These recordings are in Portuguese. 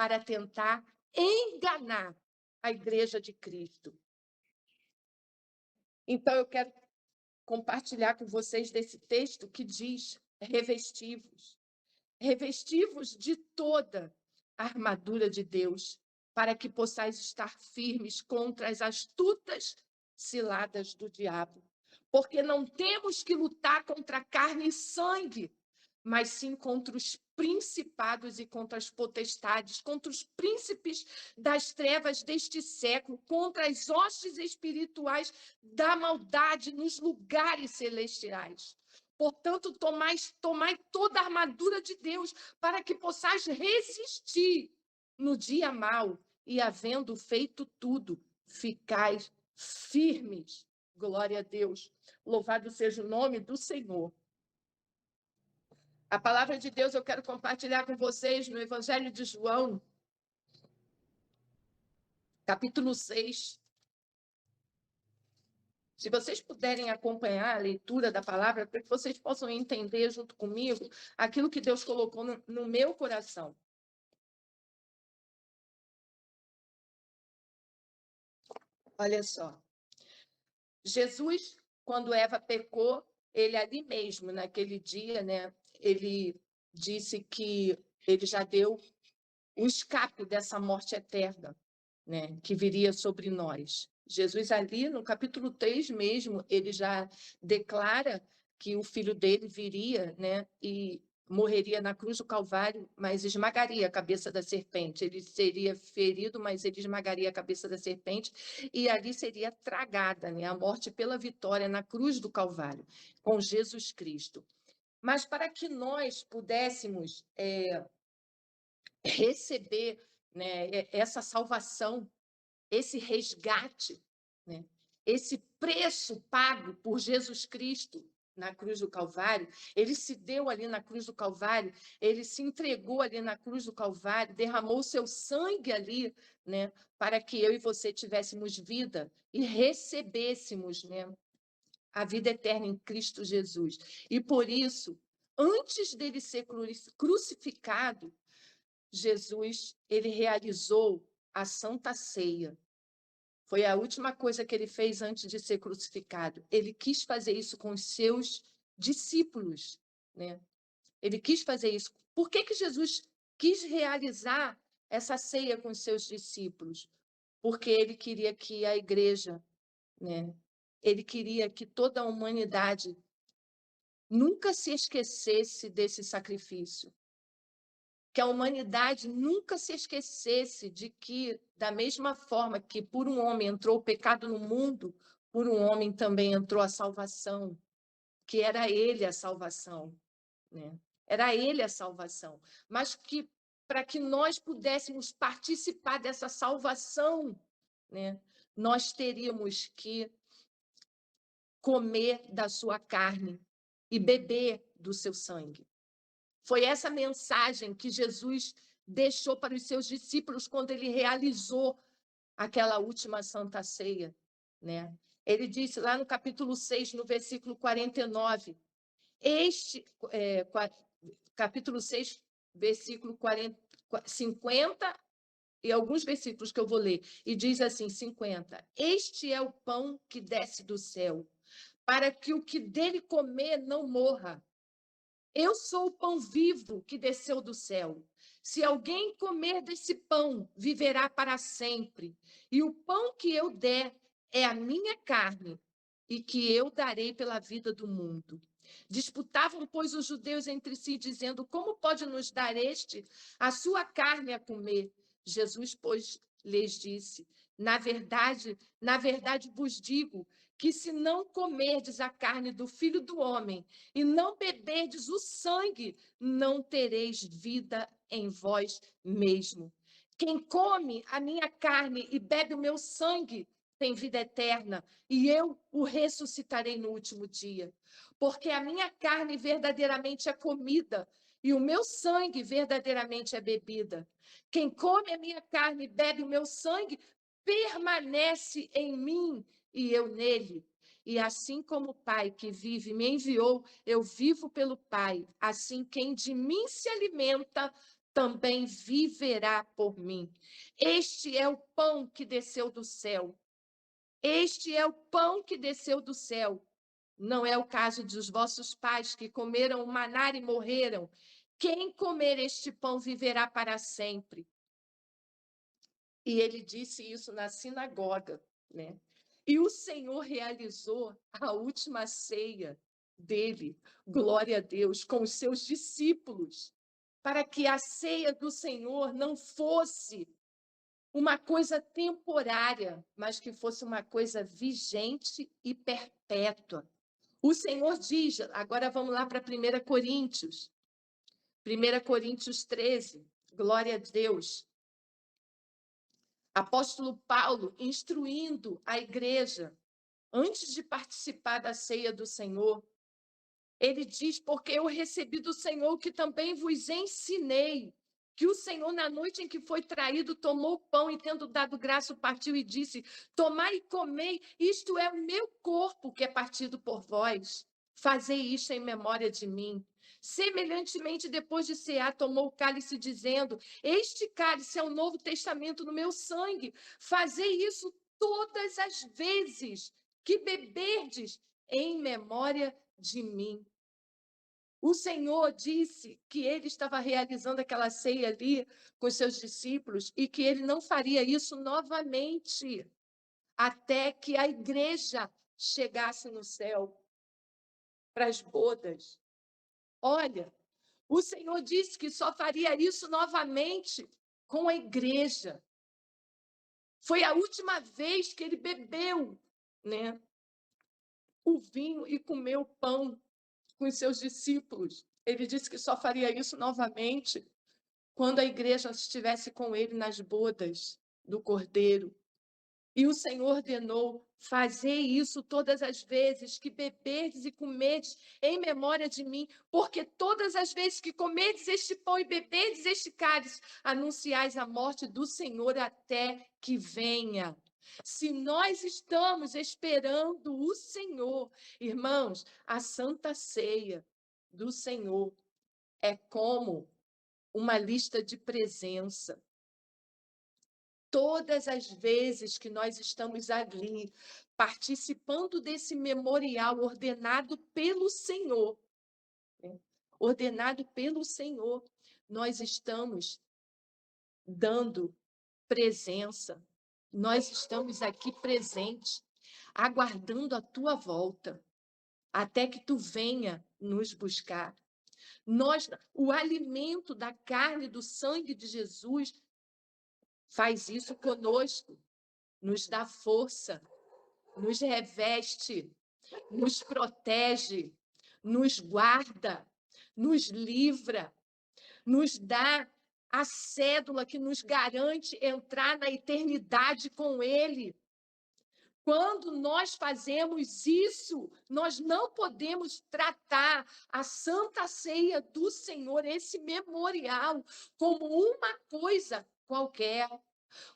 para tentar enganar a igreja de Cristo. Então, eu quero compartilhar com vocês desse texto que diz: revestivos. Revestivos de toda a armadura de Deus, para que possais estar firmes contra as astutas ciladas do diabo. Porque não temos que lutar contra carne e sangue, mas sim contra os principados e contra as potestades, contra os príncipes das trevas deste século, contra as hostes espirituais da maldade nos lugares celestiais. Portanto, tomai toda a armadura de Deus, para que possais resistir no dia mau, e havendo feito tudo, ficais firmes. Glória a Deus. Louvado seja o nome do Senhor. A palavra de Deus eu quero compartilhar com vocês no Evangelho de João, capítulo 6. Se vocês puderem acompanhar a leitura da palavra, para que vocês possam entender junto comigo aquilo que Deus colocou no meu coração. Olha só. Jesus, quando Eva pecou, ele ali mesmo, naquele dia, né, ele disse que ele já deu o escape dessa morte eterna, né, que viria sobre nós. Jesus ali, no capítulo 3 mesmo, ele já declara que o filho dele viria, né, e morreria na cruz do Calvário, mas esmagaria a cabeça da serpente. Ele seria ferido, mas ele esmagaria a cabeça da serpente, e ali seria tragada, né, a morte pela vitória na cruz do Calvário, com Jesus Cristo. Mas para que nós pudéssemos receber, né, essa salvação, esse resgate, né, esse preço pago por Jesus Cristo na cruz do Calvário, ele se deu ali na cruz do Calvário, ele se entregou ali na cruz do Calvário, derramou o seu sangue ali, né, para que eu e você tivéssemos vida e recebêssemos, né, a vida eterna em Cristo Jesus. E por isso, antes dele ser crucificado, Jesus, ele realizou a Santa Ceia. Foi a última coisa que ele fez antes de ser crucificado. Ele quis fazer isso com os seus discípulos, né? Ele quis fazer isso. Por que Jesus quis realizar essa ceia com os seus discípulos? Porque ele queria que a igreja, né? Ele queria que toda a humanidade nunca se esquecesse desse sacrifício. Que a humanidade nunca se esquecesse de que, da mesma forma que por um homem entrou o pecado no mundo, por um homem também entrou a salvação, que era ele a salvação, né? Era ele a salvação. Mas que, para que nós pudéssemos participar dessa salvação, né, nós teríamos que comer da sua carne e beber do seu sangue. Foi essa mensagem que Jesus deixou para os seus discípulos quando ele realizou aquela última Santa Ceia, né? Ele disse lá no capítulo 6, no versículo 49, capítulo 6, versículo 50 e alguns versículos que eu vou ler, e diz assim, 50, este é o pão que desce do céu, para que o que dele comer não morra. Eu sou o pão vivo que desceu do céu. Se alguém comer desse pão, viverá para sempre. E o pão que eu der é a minha carne, e que eu darei pela vida do mundo. Disputavam, pois, os judeus entre si, dizendo: como pode nos dar este a sua carne a comer? Jesus, pois, lhes disse: na verdade vos digo que se não comerdes a carne do Filho do Homem e não beberdes o sangue, não tereis vida em vós mesmo. Quem come a minha carne e bebe o meu sangue tem vida eterna, e eu o ressuscitarei no último dia. Porque a minha carne verdadeiramente é comida, e o meu sangue verdadeiramente é bebida. Quem come a minha carne e bebe o meu sangue permanece em mim e eu nele. E assim como o Pai que vive me enviou, eu vivo pelo Pai. Assim, quem de mim se alimenta, também viverá por mim. Este é o pão que desceu do céu. Este é o pão que desceu do céu. Não é o caso dos vossos pais que comeram o maná e morreram. Quem comer este pão viverá para sempre. E ele disse isso na sinagoga, né? E o Senhor realizou a última ceia dele, glória a Deus, com os seus discípulos, para que a ceia do Senhor não fosse uma coisa temporária, mas que fosse uma coisa vigente e perpétua. O Senhor diz, agora vamos lá para 1 Coríntios. 1 Coríntios 13, glória a Deus. Apóstolo Paulo instruindo a igreja antes de participar da ceia do Senhor. Ele diz, porque eu recebi do Senhor que também vos ensinei, que o Senhor, na noite em que foi traído, tomou o pão e, tendo dado graça, partiu e disse, tomai e comei, isto é o meu corpo que é partido por vós. Fazei isto em memória de mim. Semelhantemente, depois de cear, tomou o cálice, dizendo, este cálice é o novo testamento no meu sangue. Fazei isso todas as vezes que beberdes em memória de mim. O Senhor disse que ele estava realizando aquela ceia ali com os seus discípulos e que ele não faria isso novamente até que a igreja chegasse no céu para as bodas. Olha, o Senhor disse que só faria isso novamente com a igreja. Foi a última vez que ele bebeu, né, o vinho e comeu o pão com os seus discípulos. Ele disse que só faria isso novamente quando a igreja estivesse com ele nas bodas do Cordeiro. E o Senhor ordenou, fazei isso todas as vezes que beberdes e comerdes em memória de mim, porque todas as vezes que comerdes este pão e beberdes este cálice, anunciais a morte do Senhor até que venha. Se nós estamos esperando o Senhor, irmãos, a Santa Ceia do Senhor é como uma lista de presença. Todas as vezes que nós estamos ali, participando desse memorial ordenado pelo Senhor, né? Ordenado pelo Senhor, nós estamos dando presença, nós estamos aqui presentes, aguardando a tua volta, até que tu venha nos buscar. O alimento da carne e do sangue de Jesus faz isso conosco, nos dá força, nos reveste, nos protege, nos guarda, nos livra, nos dá a cédula que nos garante entrar na eternidade com Ele. Quando nós fazemos isso, nós não podemos tratar a Santa Ceia do Senhor, esse memorial, como uma coisa qualquer,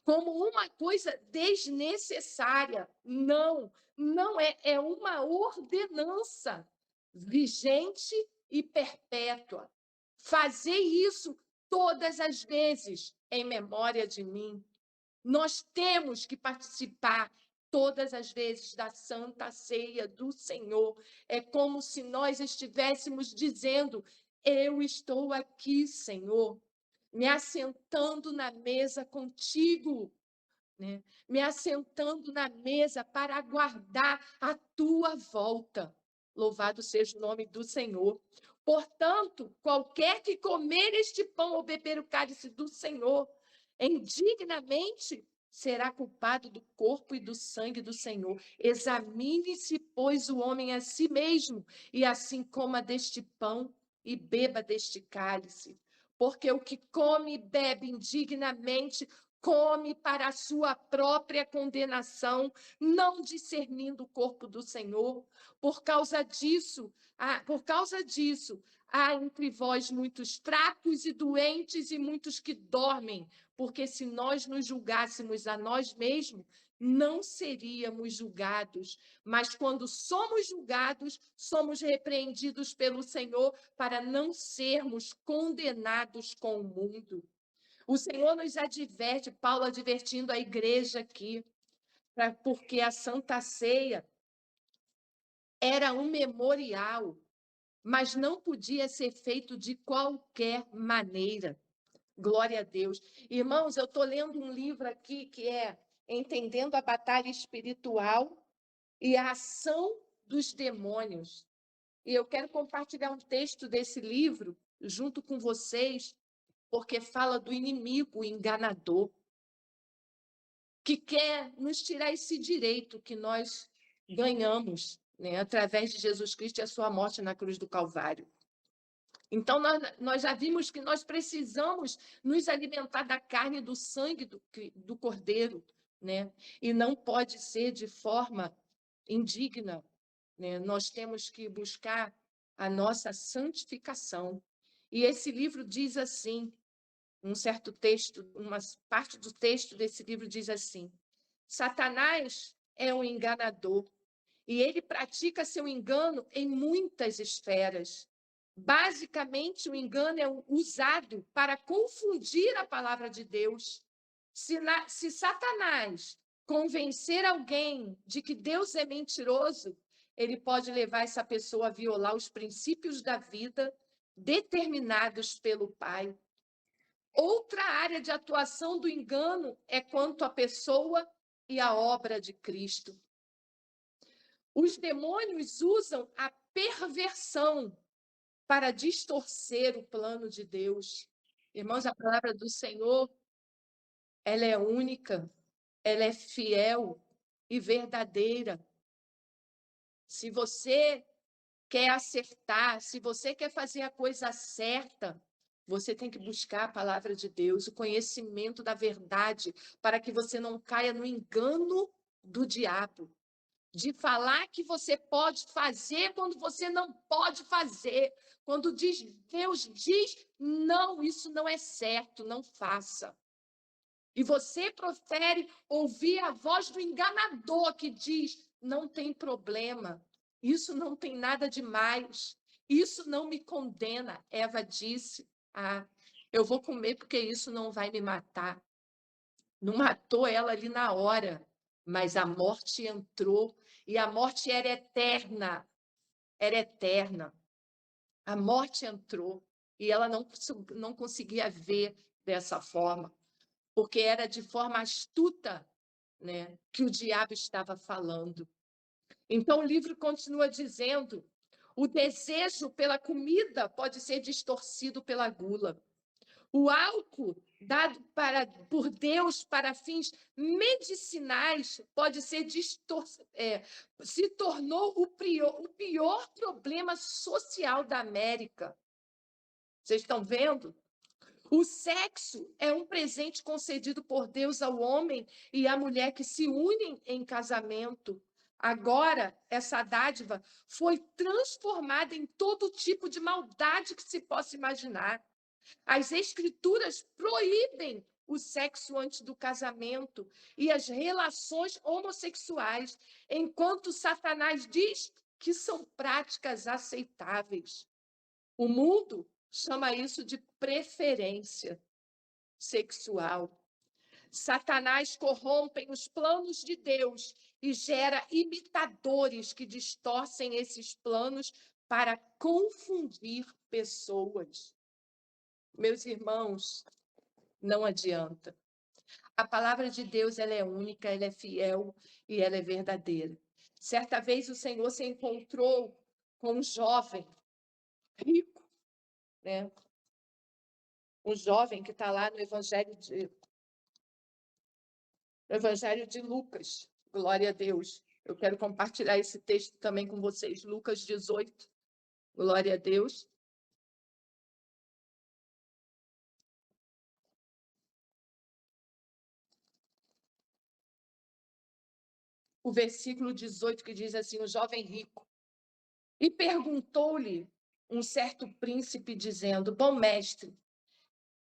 como uma coisa desnecessária. Não, não é, é uma ordenança vigente e perpétua. Fazer isso todas as vezes em memória de mim. Nós temos que participar todas as vezes da Santa Ceia do Senhor. É como se nós estivéssemos dizendo: eu estou aqui, Senhor, me assentando na mesa contigo, né? Me assentando na mesa para aguardar a tua volta. Louvado seja o nome do Senhor. Portanto, qualquer que comer este pão ou beber o cálice do Senhor indignamente será culpado do corpo e do sangue do Senhor. Examine-se, pois, o homem a si mesmo, e assim coma deste pão e beba deste cálice. Porque o que come e bebe indignamente come para a sua própria condenação, não discernindo o corpo do Senhor. Por causa disso, há entre vós muitos fracos e doentes e muitos que dormem. porque se nós nos julgássemos a nós mesmos, não seríamos julgados. Mas quando somos julgados, somos repreendidos pelo Senhor para não sermos condenados com o mundo. O Senhor nos adverte, Paulo advertindo a igreja aqui, porque a Santa Ceia era um memorial, mas não podia ser feito de qualquer maneira. Glória a Deus. Irmãos, eu estou lendo um livro aqui que é Entendendo a Batalha Espiritual e a Ação dos Demônios. E eu quero compartilhar um texto desse livro junto com vocês, porque fala do inimigo enganador, que quer nos tirar esse direito que nós ganhamos, né, através de Jesus Cristo e a sua morte na cruz do Calvário. Então, nós já vimos que nós precisamos nos alimentar da carne e do sangue do Cordeiro, né? E não pode ser de forma indigna, né? Nós temos que buscar a nossa santificação. E esse livro diz assim, um certo texto, uma parte do texto desse livro diz assim: Satanás é um enganador e ele pratica seu engano em muitas esferas. Basicamente, o engano é usado para confundir a palavra de Deus. Se Satanás convencer alguém de que Deus é mentiroso, ele pode levar essa pessoa a violar os princípios da vida determinados pelo Pai. Outra área de atuação do engano é quanto à pessoa e à obra de Cristo. Os demônios usam a perversão para distorcer o plano de Deus. Irmãos, a palavra do Senhor, ela é única, ela é fiel e verdadeira. Se você quer acertar, se você quer fazer a coisa certa, você tem que buscar a palavra de Deus, o conhecimento da verdade, para que você não caia no engano do diabo, de falar que você pode fazer quando você não pode fazer. Quando Deus diz, não, isso não é certo, não faça. E você prefere ouvir a voz do enganador que diz, não tem problema, isso não tem nada demais, isso não me condena. Eva disse, eu vou comer porque isso não vai me matar. Não matou ela ali na hora, mas a morte entrou, e a morte era eterna, era eterna. A morte entrou, e ela não conseguia ver dessa forma, porque era de forma astuta, né, que o diabo estava falando. Então, o livro continua dizendo, o desejo pela comida pode ser distorcido pela gula. O álcool dado por Deus para fins medicinais pode ser se tornou o pior problema social da América. Vocês estão vendo? O sexo é um presente concedido por Deus ao homem e à mulher que se unem em casamento. Agora, essa dádiva foi transformada em todo tipo de maldade que se possa imaginar. As escrituras proíbem o sexo antes do casamento e as relações homossexuais, enquanto Satanás diz que são práticas aceitáveis. O mundo chama isso de preferência sexual. Satanás corrompe os planos de Deus e gera imitadores que distorcem esses planos para confundir pessoas. Meus irmãos, não adianta. A palavra de Deus, ela é única, ela é fiel e ela é verdadeira. Certa vez o Senhor se encontrou com um jovem rico, né? Um jovem que está lá no Evangelho de Lucas. Glória a Deus. Eu quero compartilhar esse texto também com vocês. Lucas 18. Glória a Deus. O versículo 18 que diz assim, o jovem rico. E perguntou-lhe um certo príncipe, dizendo, bom mestre,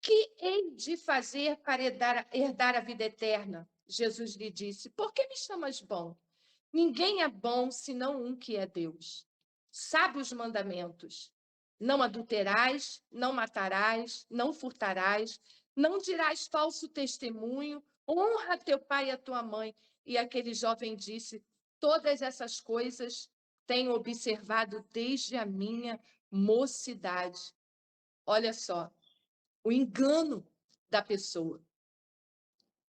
que hei de fazer para herdar a vida eterna? Jesus lhe disse: Por que me chamas bom? Ninguém é bom senão um que é Deus. Sabe os mandamentos: não adulterarás, não matarás, não furtarás, não dirás falso testemunho, honra teu pai e a tua mãe. E aquele jovem disse: Todas essas coisas tenho observado desde a minha mocidade. Olha só, o engano da pessoa.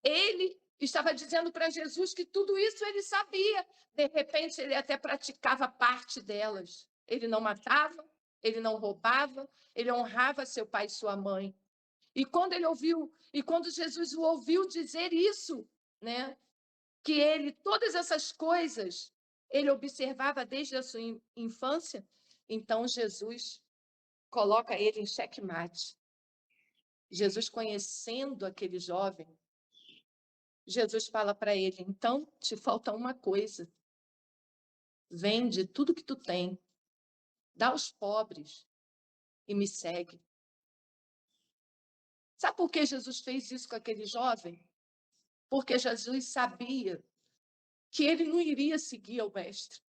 Ele estava dizendo para Jesus que tudo isso ele sabia. De repente, ele até praticava parte delas. Ele não matava, ele não roubava, ele honrava seu pai e sua mãe. E quando ele ouviu, e quando Jesus o ouviu dizer isso, né, que ele todas essas coisas ele observava desde a sua infância, então Jesus coloca ele em xeque-mate. Jesus, conhecendo aquele jovem, Jesus fala para ele: então te falta uma coisa. Vende tudo que tu tem, dá aos pobres e me segue. Sabe por que Jesus fez isso com aquele jovem? Porque Jesus sabia que ele não iria seguir ao mestre.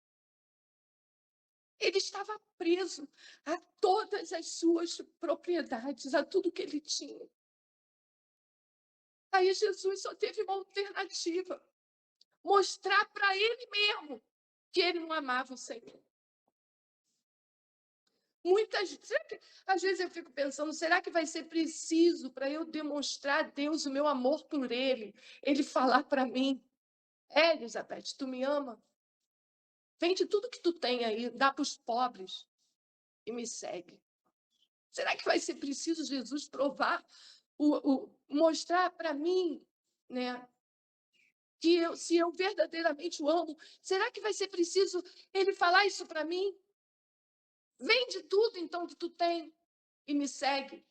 Ele estava preso a todas as suas propriedades, a tudo que ele tinha. Aí Jesus só teve uma alternativa: mostrar para ele mesmo que ele não amava o Senhor. Às vezes eu fico pensando, será que vai ser preciso para eu demonstrar a Deus o meu amor por ele falar para mim: Elizabeth, tu me ama? Vende tudo que tu tem aí, dá para os pobres e me segue. Será que vai ser preciso Jesus provar, mostrar para mim, né, que se eu verdadeiramente o amo? Será que vai ser preciso ele falar isso para mim? Vende tudo então que tu tem e me segue.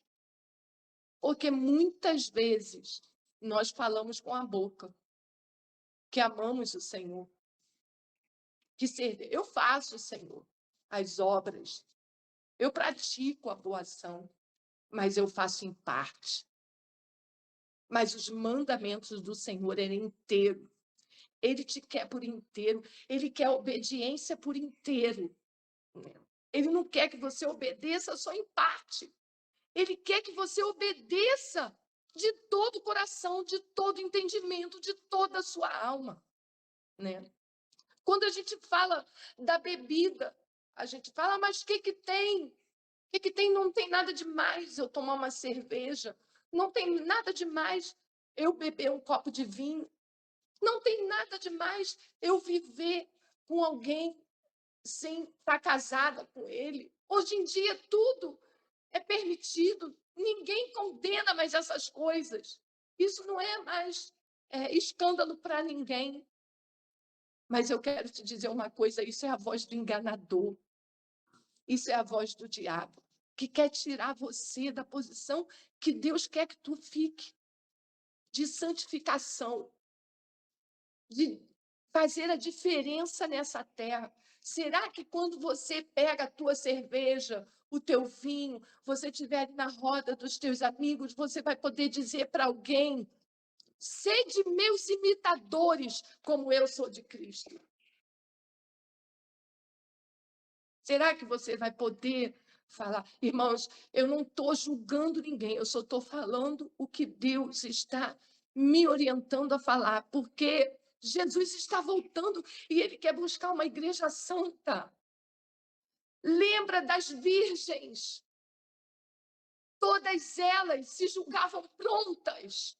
Porque muitas vezes nós falamos com a boca que amamos o Senhor, eu faço, Senhor, as obras, eu pratico a boa ação, mas eu faço em parte. Mas os mandamentos do Senhor é inteiro. Ele te quer por inteiro, ele quer obediência por inteiro. Ele não quer que você obedeça só em parte. Ele quer que você obedeça de todo o coração, de todo o entendimento, de toda a sua alma, né? Quando a gente fala da bebida, a gente fala: mas o que que tem? O que que tem? Não tem nada demais eu tomar uma cerveja. Não tem nada demais eu beber um copo de vinho. Não tem nada demais eu viver com alguém sem estar casada com ele. Hoje em dia tudo é permitido. Ninguém condena mais essas coisas. Isso não é mais escândalo para ninguém. Mas eu quero te dizer uma coisa: isso é a voz do enganador. Isso é a voz do diabo, que quer tirar você da posição que Deus quer que tu fique, de santificação, de fazer a diferença nessa terra. Será que quando você pega a tua cerveja, o teu vinho, você estiver na roda dos teus amigos, você vai poder dizer para alguém: sede meus imitadores, como eu sou de Cristo? Será que você vai poder falar? Irmãos, eu não estou julgando ninguém, eu só estou falando o que Deus está me orientando a falar, porque Jesus está voltando e ele quer buscar uma igreja santa. Lembra das virgens? Todas elas se julgavam prontas.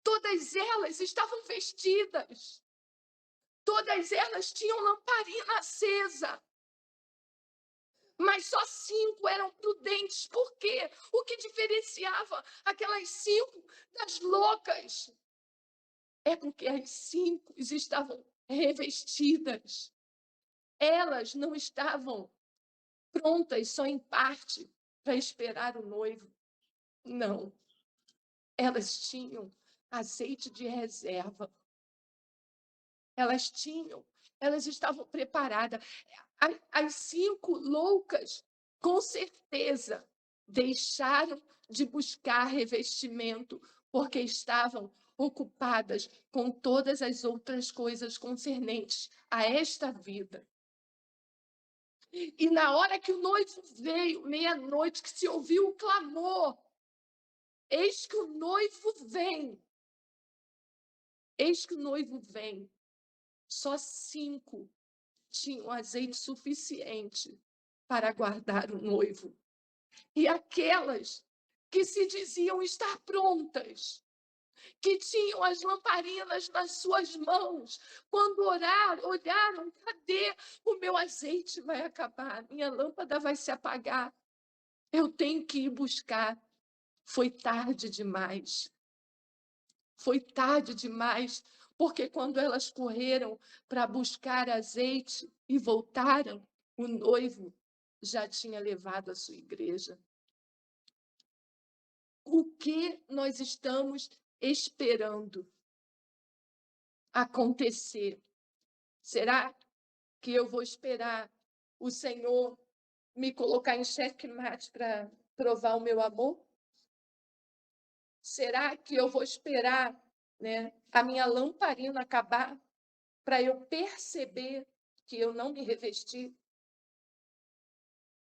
Todas elas estavam vestidas. Todas elas tinham lamparina acesa. Mas só 5 eram prudentes. Por quê? O que diferenciava aquelas 5 das loucas é porque as 5 estavam revestidas. Elas não estavam prontas só em parte para esperar o noivo. Não. Elas tinham azeite de reserva. Elas estavam preparadas. As 5 loucas, com certeza, deixaram de buscar revestimento, porque estavam ocupadas com todas as outras coisas concernentes a esta vida. E na hora que o noivo veio, meia-noite, que se ouviu o clamor, eis que o noivo vem. Eis que o noivo vem. Só 5 tinham azeite suficiente para guardar o noivo. E aquelas que se diziam estar prontas, que tinham as lamparinas nas suas mãos, quando olharam, cadê? O meu azeite vai acabar, minha lâmpada vai se apagar. Eu tenho que ir buscar. Foi tarde demais. Foi tarde demais, porque quando elas correram para buscar azeite e voltaram, o noivo já tinha levado a sua igreja. O que nós estamos esperando acontecer? Será que eu vou esperar o Senhor me colocar em xeque-mate para provar o meu amor? Será que eu vou esperar, né, a minha lamparina acabar para eu perceber que eu não me revesti?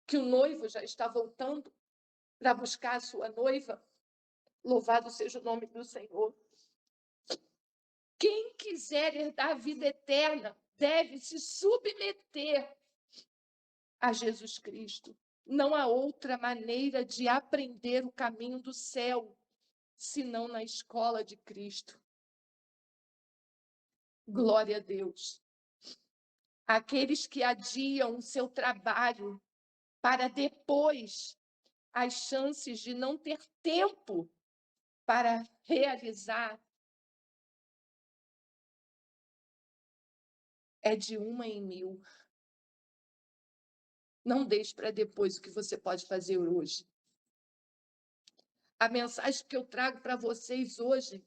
Que o noivo já está voltando para buscar a sua noiva? Louvado seja o nome do Senhor. Quem quiser herdar a vida eterna deve se submeter a Jesus Cristo. Não há outra maneira de aprender o caminho do céu, senão na escola de Cristo. Glória a Deus. Aqueles que adiam o seu trabalho para depois, as chances de não ter tempo para realizar é de 1 em 1000. Não deixe para depois o que você pode fazer hoje. A mensagem que eu trago para vocês hoje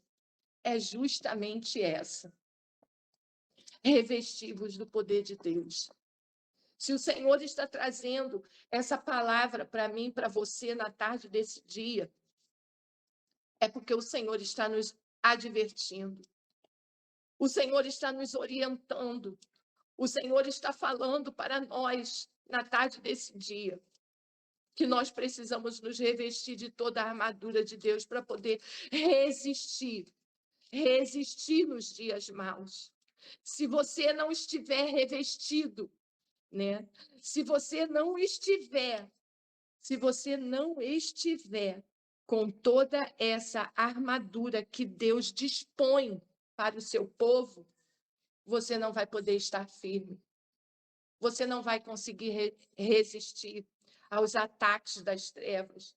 é justamente essa. Revestivos do poder de Deus. Se o Senhor está trazendo essa palavra para mim, para você, na tarde desse dia, é porque o Senhor está nos advertindo. O Senhor está nos orientando. O Senhor está falando para nós, na tarde desse dia, que nós precisamos nos revestir de toda a armadura de Deus para poder resistir nos dias maus. Se você não estiver revestido, né? Se você não estiver com toda essa armadura que Deus dispõe para o seu povo, você não vai poder estar firme. Você não vai conseguir resistir aos ataques das trevas.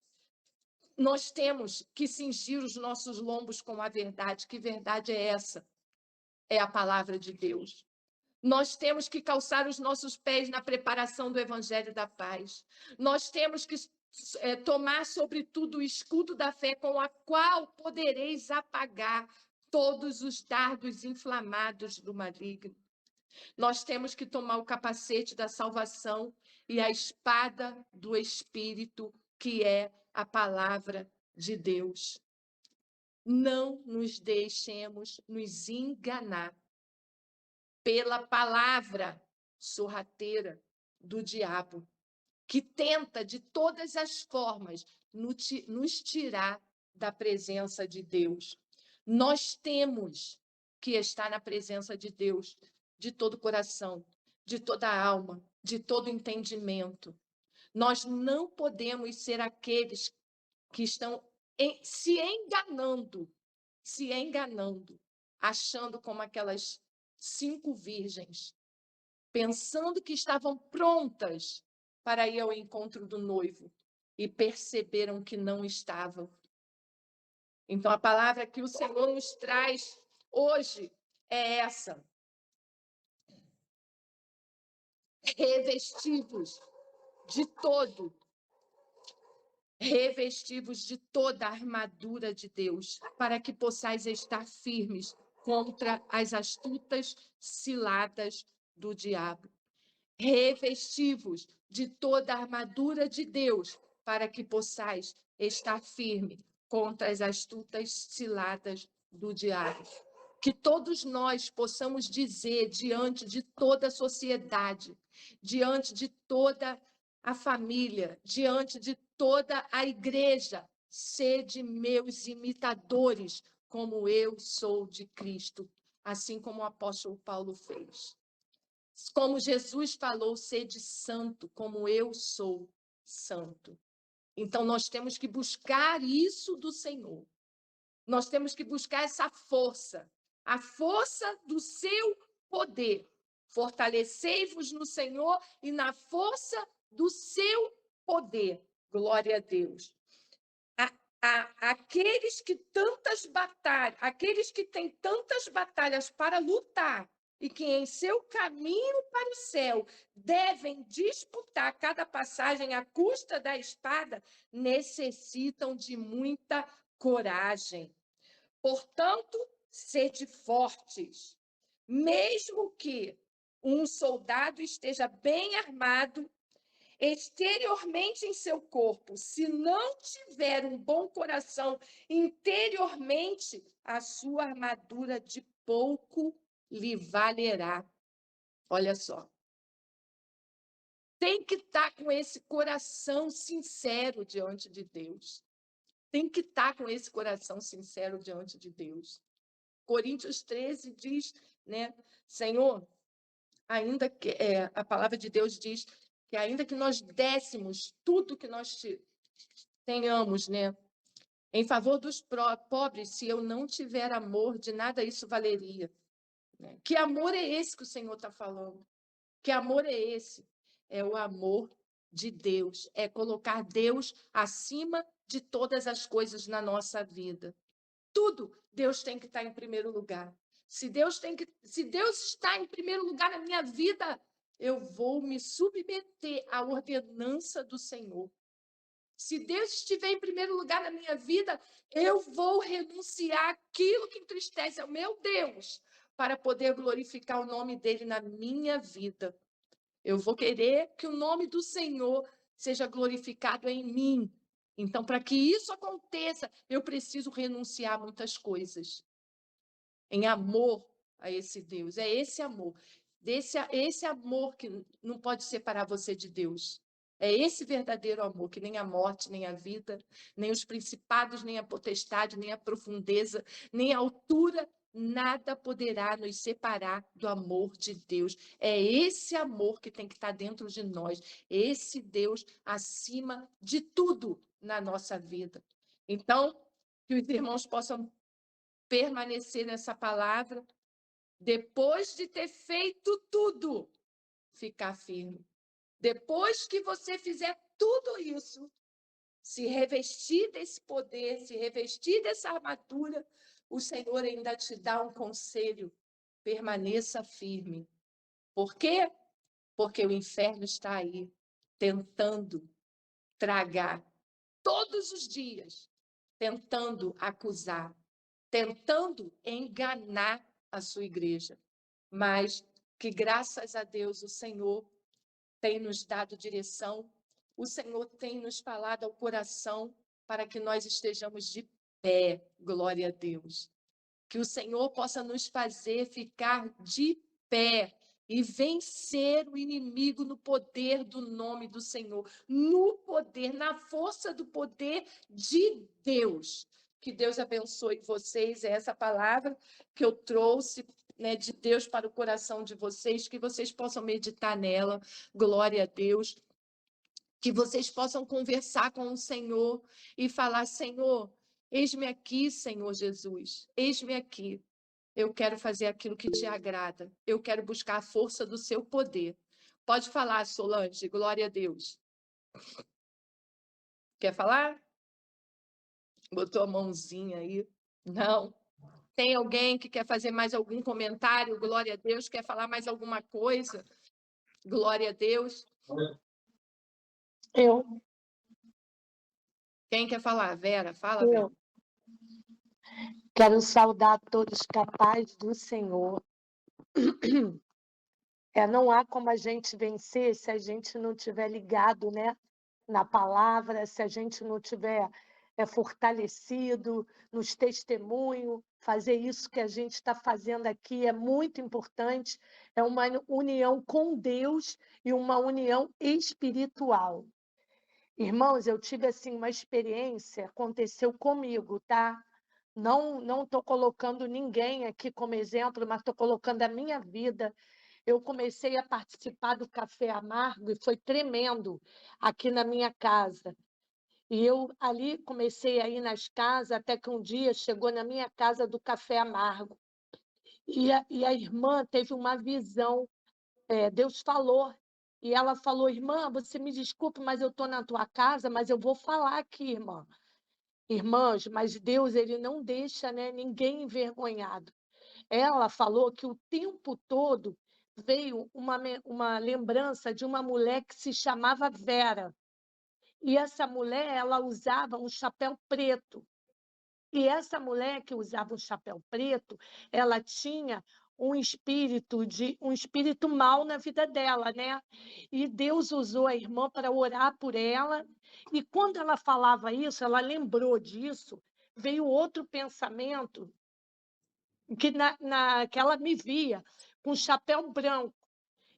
Nós temos que cingir os nossos lombos com a verdade. Que verdade é essa? É a palavra de Deus. Nós temos que calçar os nossos pés na preparação do Evangelho da Paz. Nós temos que tomar, sobretudo, o escudo da fé, com a qual podereis apagar todos os dardos inflamados do maligno. Nós temos que tomar o capacete da salvação e a espada do Espírito, que é a palavra de Deus. Não nos deixemos nos enganar pela palavra sorrateira do diabo, que tenta de todas as formas nos tirar da presença de Deus. Nós temos que estar na presença de Deus de todo o coração, de toda a alma, de todo o entendimento. Nós não podemos ser aqueles que estão se enganando, achando como aquelas 5 virgens, pensando que estavam prontas para ir ao encontro do noivo e perceberam que não estavam. Então, a palavra que o Senhor nos traz hoje é essa. Revestivos de toda a armadura de Deus, para que possais estar firmes contra as astutas ciladas do diabo. Revestivos de toda a armadura de Deus, para que possais estar firme contra as astutas ciladas do diabo. Que todos nós possamos dizer diante de toda a sociedade, diante de toda a família, diante de toda a igreja, sede meus imitadores, como eu sou de Cristo, assim como o apóstolo Paulo fez. Como Jesus falou, sede santo, como eu sou santo. Então, nós temos que buscar isso do Senhor. Nós temos que buscar essa força, a força do seu poder. Fortalecei-vos no Senhor e na força do seu poder. Glória a Deus. Aqueles que têm tantas batalhas para lutar e que em seu caminho para o céu devem disputar cada passagem à custa da espada, necessitam de muita coragem. Portanto, sede fortes. Mesmo que um soldado esteja bem armado, exteriormente em seu corpo, se não tiver um bom coração interiormente, a sua armadura de pouco lhe valerá. Olha só. Tem que estar com esse coração sincero diante de Deus. Tem que estar com esse coração sincero diante de Deus. Coríntios 13 diz, né, Senhor, ainda que a palavra de Deus diz que ainda que nós dessemos tudo que nós tenhamos, né, em favor dos pobres, se eu não tiver amor, de nada isso valeria. Né? Que amor é esse que o Senhor está falando? Que amor é esse? É o amor de Deus, é colocar Deus acima de todas as coisas na nossa vida. Tudo Deus tem que estar em primeiro lugar. Se Deus está em primeiro lugar na minha vida, eu vou me submeter à ordenança do Senhor. Se Deus estiver em primeiro lugar na minha vida, eu vou renunciar àquilo que entristece ao meu Deus para poder glorificar o nome dele na minha vida. Eu vou querer que o nome do Senhor seja glorificado em mim. Então, para que isso aconteça, eu preciso renunciar a muitas coisas. Em amor a esse Deus. É esse amor. Esse amor que não pode separar você de Deus. É esse verdadeiro amor, que nem a morte, nem a vida, nem os principados, nem a potestade, nem a profundeza, nem a altura, nada poderá nos separar do amor de Deus. É esse amor que tem que estar dentro de nós. Esse Deus acima de tudo na nossa vida. Então, que os irmãos possam permanecer nessa palavra, depois de ter feito tudo, ficar firme. Depois que você fizer tudo isso, se revestir desse poder, se revestir dessa armadura, o Senhor ainda te dá um conselho: permaneça firme. Por quê? Porque o inferno está aí, tentando tragar todos os dias, tentando acusar, tentando enganar a sua igreja. Mas que, graças a Deus, o Senhor tem nos dado direção, o Senhor tem nos falado ao coração para que nós estejamos de pé, glória a Deus. Que o Senhor possa nos fazer ficar de pé e vencer o inimigo no poder do nome do Senhor, no poder, na força do poder de Deus. Que Deus abençoe vocês, é essa palavra que eu trouxe, né, de Deus para o coração de vocês, que vocês possam meditar nela, glória a Deus, que vocês possam conversar com o Senhor e falar: Senhor, eis-me aqui, Senhor Jesus, eis-me aqui. Eu quero fazer aquilo que te agrada. Eu quero buscar a força do seu poder. Pode falar, Solange, glória a Deus. Quer falar? Botou a mãozinha aí. Não. Tem alguém que quer fazer mais algum comentário? Glória a Deus. Quer falar mais alguma coisa? Glória a Deus. Eu. Quem quer falar? Vera, fala, Vera. Quero saudar todos com a paz do Senhor. Não há como a gente vencer se a gente não tiver ligado, né, na palavra, se a gente não tiver fortalecido nos testemunhos. Fazer isso que a gente está fazendo aqui é muito importante. É uma união com Deus e uma união espiritual. Irmãos, eu tive assim uma experiência, aconteceu comigo, tá? Não estou colocando ninguém aqui como exemplo, mas estou colocando a minha vida. Eu comecei a participar do café amargo e foi tremendo aqui na minha casa. E eu ali comecei a ir nas casas, até que um dia chegou na minha casa do café amargo. E a irmã teve uma visão, Deus falou. E ela falou: irmã, você me desculpe, mas eu estou na tua casa, mas eu vou falar aqui, irmã. Irmãs, mas Deus ele não deixa, né, ninguém envergonhado. Ela falou que o tempo todo veio uma lembrança de uma mulher que se chamava Vera. E essa mulher, ela usava um chapéu preto. E essa mulher que usava um chapéu preto, ela tinha um espírito mau na vida dela, né? E Deus usou a irmã para orar por ela. E quando ela falava isso, ela lembrou disso, veio outro pensamento que ela me via com chapéu branco.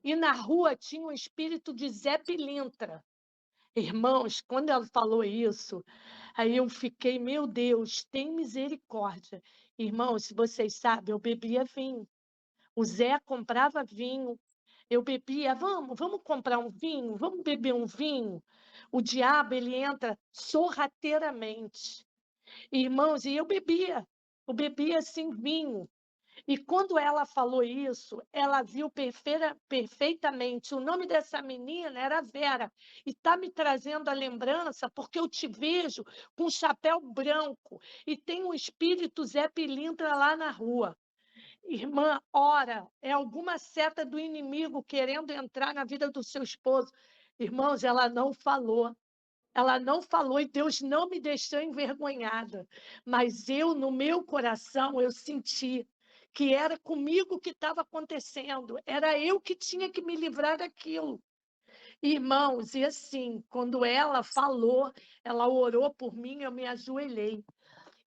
E na rua tinha um espírito de Zé Pilintra. Irmãos, quando ela falou isso, aí eu fiquei, meu Deus, tem misericórdia. Irmãos, se vocês sabem, eu bebia vinho. O Zé comprava vinho, eu bebia, vamos comprar um vinho, vamos beber um vinho. O diabo, ele entra sorrateiramente. Irmãos, e eu bebia assim vinho. E quando ela falou isso, ela viu perfeitamente. O nome dessa menina era Vera. E está me trazendo a lembrança, porque eu te vejo com chapéu branco e tem um espírito Zé Pilintra lá na rua. Irmã, ora, é alguma seta do inimigo querendo entrar na vida do seu esposo. Irmãos, ela não falou. Ela não falou e Deus não me deixou envergonhada. Mas eu, no meu coração, eu senti que era comigo que estava acontecendo. Era eu que tinha que me livrar daquilo. Irmãos, e assim, quando ela falou, ela orou por mim, eu me ajoelhei.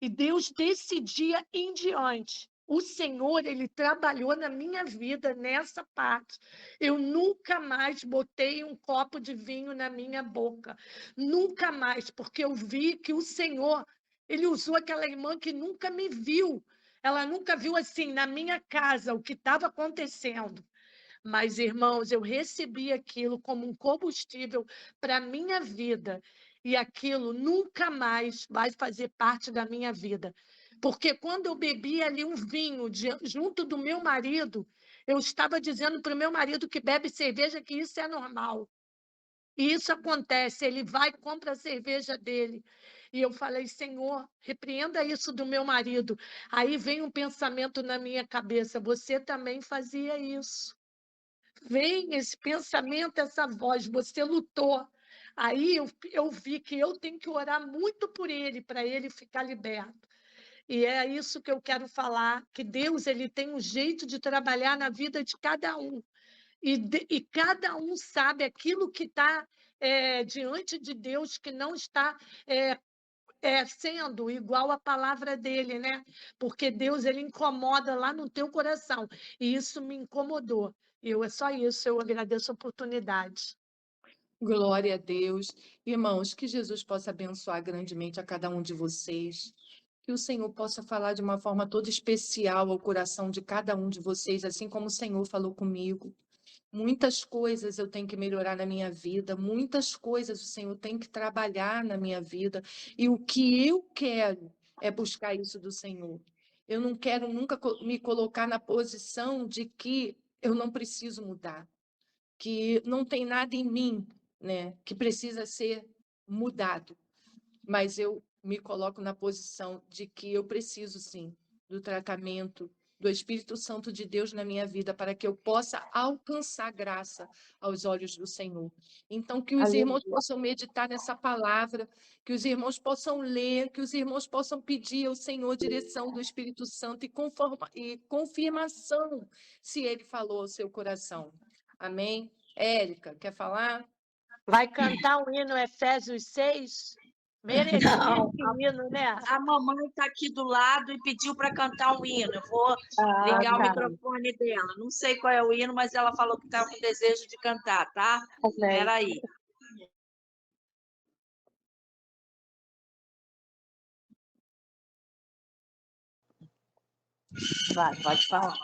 E Deus, desse dia em diante, o Senhor, ele trabalhou na minha vida nessa parte. Eu nunca mais botei um copo de vinho na minha boca. Nunca mais, porque eu vi que o Senhor, ele usou aquela irmã que nunca me viu. Ela nunca viu assim na minha casa o que estava acontecendo. Mas, irmãos, eu recebi aquilo como um combustível para a minha vida. E aquilo nunca mais vai fazer parte da minha vida. Porque quando eu bebi ali um vinho junto do meu marido, eu estava dizendo para o meu marido que bebe cerveja que isso é normal. E isso acontece, ele vai e compra a cerveja dele. E eu falei, Senhor, repreenda isso do meu marido. Aí vem um pensamento na minha cabeça, você também fazia isso. Vem esse pensamento, essa voz, você lutou. Aí eu vi que eu tenho que orar muito por ele, para ele ficar liberto. E é isso que eu quero falar, que Deus ele tem um jeito de trabalhar na vida de cada um. E cada um sabe aquilo que está diante de Deus, que não está sendo igual à palavra dele, né? Porque Deus ele incomoda lá no teu coração. E isso me incomodou. É só isso, eu agradeço a oportunidade. Glória a Deus. Irmãos, que Jesus possa abençoar grandemente a cada um de vocês. Que o Senhor possa falar de uma forma toda especial ao coração de cada um de vocês, assim como o Senhor falou comigo. Muitas coisas eu tenho que melhorar na minha vida, muitas coisas o Senhor tem que trabalhar na minha vida, e o que eu quero é buscar isso do Senhor. Eu não quero nunca me colocar na posição de que eu não preciso mudar, que não tem nada em mim, né, que precisa ser mudado, mas eu me coloco na posição de que eu preciso sim do tratamento do Espírito Santo de Deus na minha vida para que eu possa alcançar graça aos olhos do Senhor. Então, que os irmãos Aleluia. possam meditar nessa palavra, que os irmãos possam ler, que os irmãos possam pedir ao Senhor direção do Espírito Santo e confirmação se ele falou ao seu coração. Amém? Érica, quer falar? Vai cantar o hino Efésios 6? Merecia Não, esse hino, né? a mamãe está aqui do lado e pediu para cantar um hino. Eu vou Ah, ligar o tá. microfone dela. Não sei qual é o hino, mas ela falou que estava com desejo de cantar, tá? Amém. Espera aí. Vai, pode falar.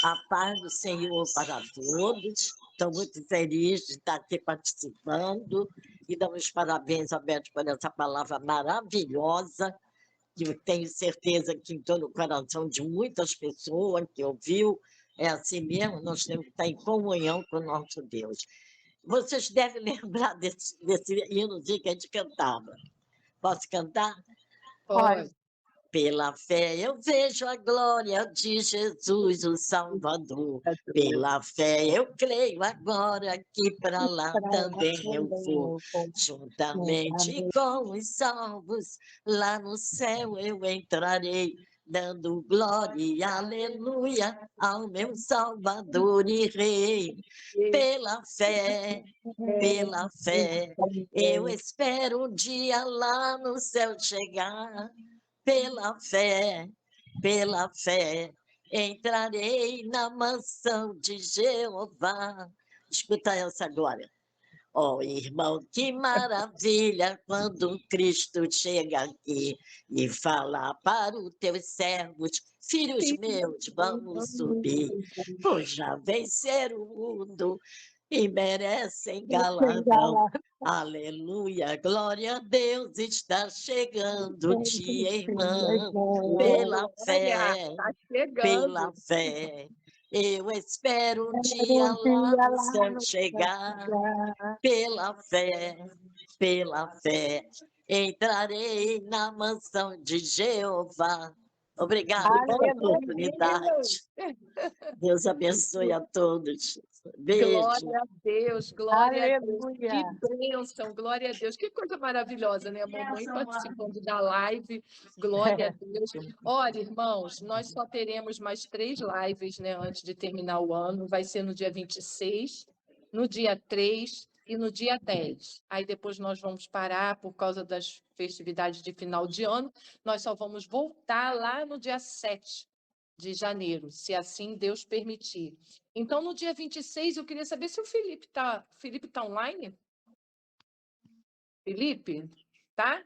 A paz do Senhor para todos. Estou muito feliz de estar aqui participando e damos parabéns, Alberto, por essa palavra maravilhosa, que eu tenho certeza que em todo o coração de muitas pessoas que ouviu, é assim mesmo, nós temos que estar em comunhão com o nosso Deus. Vocês devem lembrar desse hinozinho que a gente cantava. Posso cantar? Olha, Pode. Pela fé eu vejo a glória de Jesus, o Salvador. Pela fé eu creio agora que para lá também eu vou. Juntamente com os salvos, lá no céu eu entrarei, dando glória e aleluia ao meu Salvador e Rei. Pela fé, eu espero um dia lá no céu chegar. Pela fé, entrarei na mansão de Jeová. Escuta essa agora. Ó, irmão, que maravilha quando Cristo chega aqui e fala para os teus servos, filhos meus, vamos subir, pois já venceram o mundo e merecem galardão. Aleluia, glória a Deus, está chegando o dia, irmão, pela fé, Está chegando. pela fé. Eu espero um dia lá no céu chegar, pela fé, entrarei na mansão de Jeová. Obrigada pela oportunidade. Deus abençoe a todos. Beijo. Glória a Deus, glória a Deus. aleluia. Que bênção, glória a Deus. Que coisa maravilhosa, né? A mamãe participando da live, glória a Deus. Olha, irmãos, nós só teremos mais 3 lives, né, antes de terminar o ano. Vai ser no dia 26, no dia 3 e no dia 10. Aí depois nós vamos parar por causa das festividades de final de ano. Nós só vamos voltar lá no dia 7 de janeiro, se assim Deus permitir. Então, no dia 26, eu queria saber se o Felipe tá online? Felipe, tá?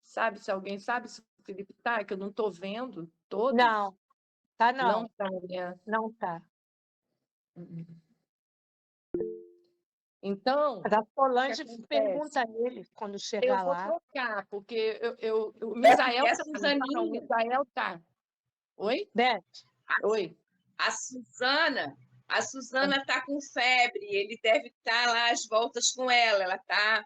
Sabe se alguém sabe se o Felipe tá? Que eu não estou vendo todos. Não, tá Não não. tá, né? Não tá. Então, Mas a Solange acontece? pergunta a ele quando eu chegar vou lá. trocar, porque o Misael É a tá. Não, o Suzaninha. Misael tá. Oi? Beth, Oi. A Suzana está com febre, ele deve estar lá às voltas com ela. Ela está.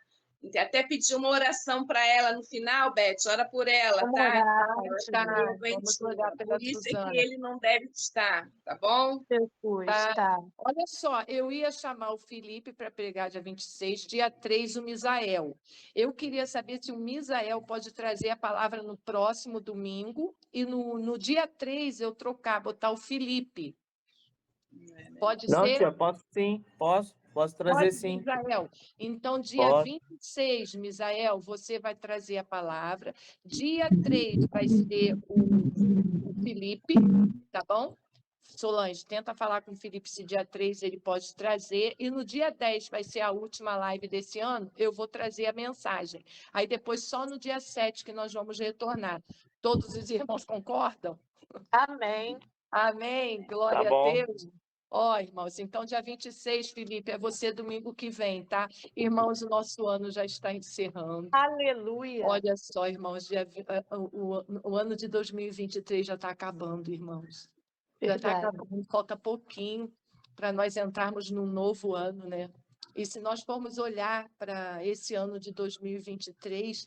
Até pediu uma oração para ela no final, Beth, ora por ela, vamos tá? orar, Ela Tá, está meio vamos orar doentinha. pela Por isso é que Suzana. ele não deve estar, tá bom? Jesus, Tá. tá. Olha só, eu ia chamar o Felipe para pregar dia 26, dia 3 o Misael. Eu queria saber se o Misael pode trazer a palavra no próximo domingo e no dia 3 eu botar o Felipe. Pode Não, ser? tia, posso sim, posso trazer Pode, sim. Misael. Então, dia Pode. 26, Misael, você vai trazer a palavra. Dia 3 vai ser o Felipe, tá bom? Solange, tenta falar com o Felipe se dia 3 ele pode trazer. E no dia 10 vai ser a última live desse ano, eu vou trazer a mensagem. Aí depois, só no dia 7 que nós vamos retornar. Todos os irmãos concordam? Amém. Amém. Glória Tá a bom. Deus. Ó, irmãos, então dia 26, Felipe, é você domingo que vem, tá? Irmãos, o nosso ano já está encerrando. Aleluia. Olha só, irmãos, o ano de 2023 já está acabando, irmãos. Já está Verdade. acabando, falta pouquinho para nós entrarmos num novo ano, né? E se nós formos olhar para esse ano de 2023,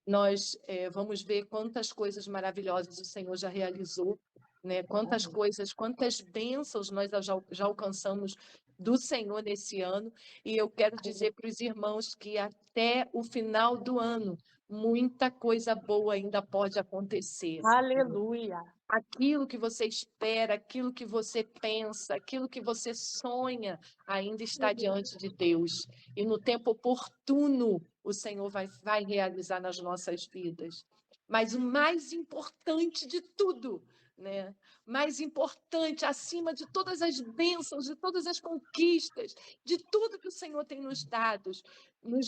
nós vamos ver quantas coisas maravilhosas o Senhor já realizou, né? Quantas coisas, quantas bênçãos nós já alcançamos do Senhor nesse ano. E eu quero dizer para os irmãos que até o final do ano muita coisa boa ainda pode acontecer. Aleluia. Aquilo que você espera, aquilo que você pensa, aquilo que você sonha, ainda está diante de Deus. E no tempo oportuno, o Senhor vai realizar nas nossas vidas. Mas o mais importante de tudo, né? Mais importante, acima de todas as bênçãos, de todas as conquistas, de tudo que o Senhor tem nos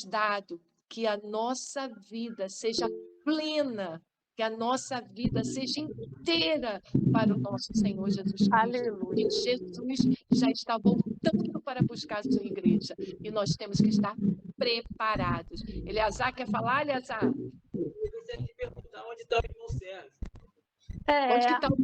dado, que a nossa vida seja plena, que a nossa vida seja inteira para o nosso Senhor Jesus Cristo. Aleluia. E Jesus já está voltando para buscar a sua igreja. E nós temos que estar preparados. Eleazar quer falar, Eleazar? Gostaria de perguntar onde está o irmão Sérgio. Onde que É, está o...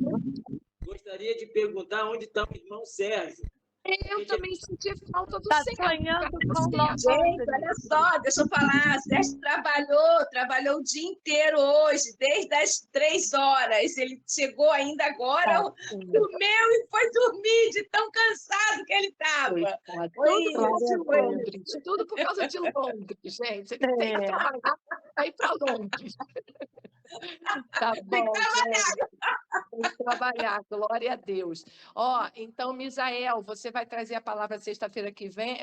Gostaria de perguntar onde está o irmão Sérgio. Eu também senti falta do tá Sérgio. sonhando com Sérgio. Gente, olha só, deixa eu falar. Sérgio trabalhou o dia inteiro hoje, desde as 3 horas. Ele chegou ainda agora, comeu e foi dormir de tão cansado que ele estava. Tudo por causa de Glória a Deus. Londres. Tudo por causa de Londres, gente. Ele tem que trabalhar para ir para Londres. Tá bom, gente. Tem que trabalhar, glória a Deus. Ó, então, Misael, você vai trazer a palavra sexta-feira que vem,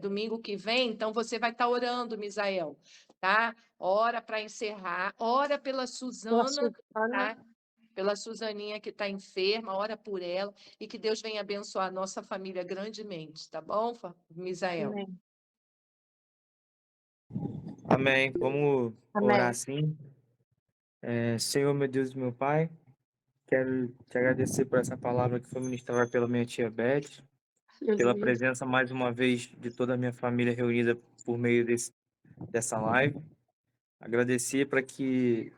domingo que vem, então você vai estar orando, Misael, tá? Ora para encerrar, ora pela Suzana, tá? Pela Suzaninha que está enferma, ora por ela, e que Deus venha abençoar a nossa família grandemente, tá bom, Misael? Amém. Amém. Vamos Amém. orar assim. Senhor, meu Deus e meu Pai, quero te agradecer por essa palavra que foi ministrada pela minha tia Beth, pela Aleluia. presença mais uma vez de toda a minha família reunida por meio dessa live. Agradecer para que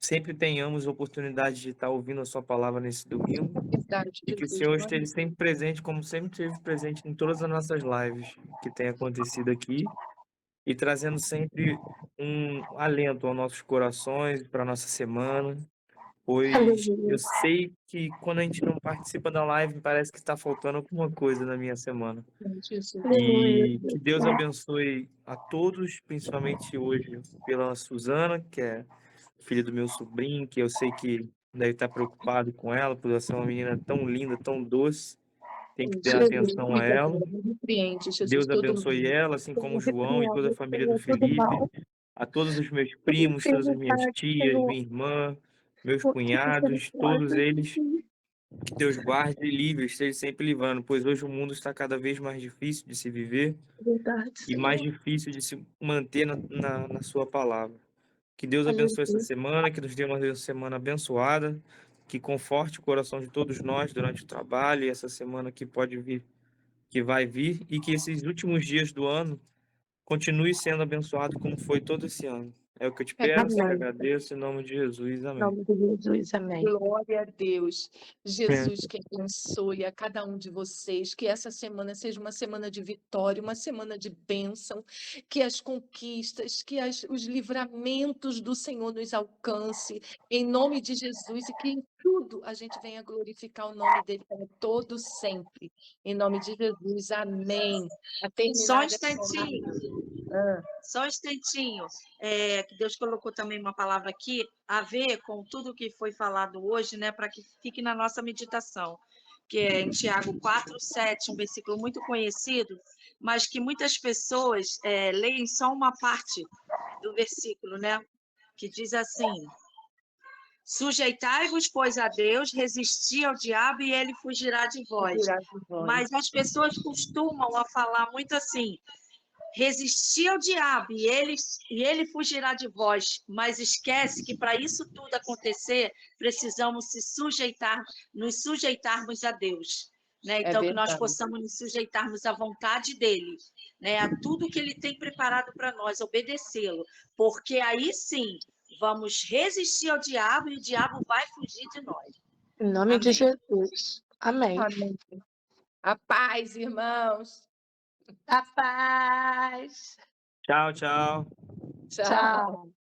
sempre tenhamos oportunidade de estar ouvindo a sua palavra nesse domingo Verdade, e que o Jesus. Senhor esteja sempre presente, como sempre esteve presente em todas as nossas lives que tem acontecido aqui e trazendo sempre um alento aos nossos corações para a nossa semana, pois eu sei que quando a gente não participa da live parece que está faltando alguma coisa na minha semana. Jesus. E que Deus abençoe a todos, principalmente hoje pela Suzana, que é filha do meu sobrinho, que eu sei que deve estar preocupado com ela, por ela ser uma menina tão linda, tão doce. Tem que ter atenção a ela. Repreende, Jesus, Deus todo abençoe mundo. ela, assim como o João e toda a família do Felipe, a todos os meus primos, todas as minhas tias, minha irmã, meus cunhados, todos eles, que Deus guarde e livre, esteja sempre livrando, pois hoje o mundo está cada vez mais difícil de se viver e mais difícil de se manter na sua palavra. Que Deus abençoe essa semana, que nos dê uma semana abençoada, que conforte o coração de todos nós durante o trabalho e essa semana que pode vir, que vai vir, e que esses últimos dias do ano continue sendo abençoado como foi todo esse ano. É o que eu te peço, te Amém. agradeço, em nome de Jesus. Em Amém. nome de Jesus, amém. Glória a Deus. Jesus, que abençoe a cada um de vocês, que essa semana seja uma semana de vitória, uma semana de bênção, que as conquistas, que os livramentos do Senhor nos alcance, em nome de Jesus, e que em tudo a gente venha glorificar o nome dele para todo sempre. Em nome de Jesus, amém. A terminar Só um dessa instantinho. Ah, Só um instantinho, que Deus colocou também uma palavra aqui a ver com tudo que foi falado hoje, né, para que fique na nossa meditação, que é em Tiago 4:7, um versículo muito conhecido, mas que muitas pessoas leem só uma parte do versículo, né, que diz assim: sujeitai-vos, pois, a Deus, resisti ao diabo e ele fugirá de vós. virar de voz. Mas as pessoas costumam a falar muito assim: resistir ao diabo e ele fugirá de vós, mas esquece que para isso tudo acontecer, precisamos nos sujeitarmos a Deus, né? Então, que nós verdade. possamos nos sujeitarmos à vontade dele, né? A tudo que ele tem preparado para nós, obedecê-lo, porque aí sim vamos resistir ao diabo e o diabo vai fugir de nós. Em nome de Amém. Jesus. Amém. Amém. A paz, irmãos. A paz. Tchau, tchau. Tchau. Tchau.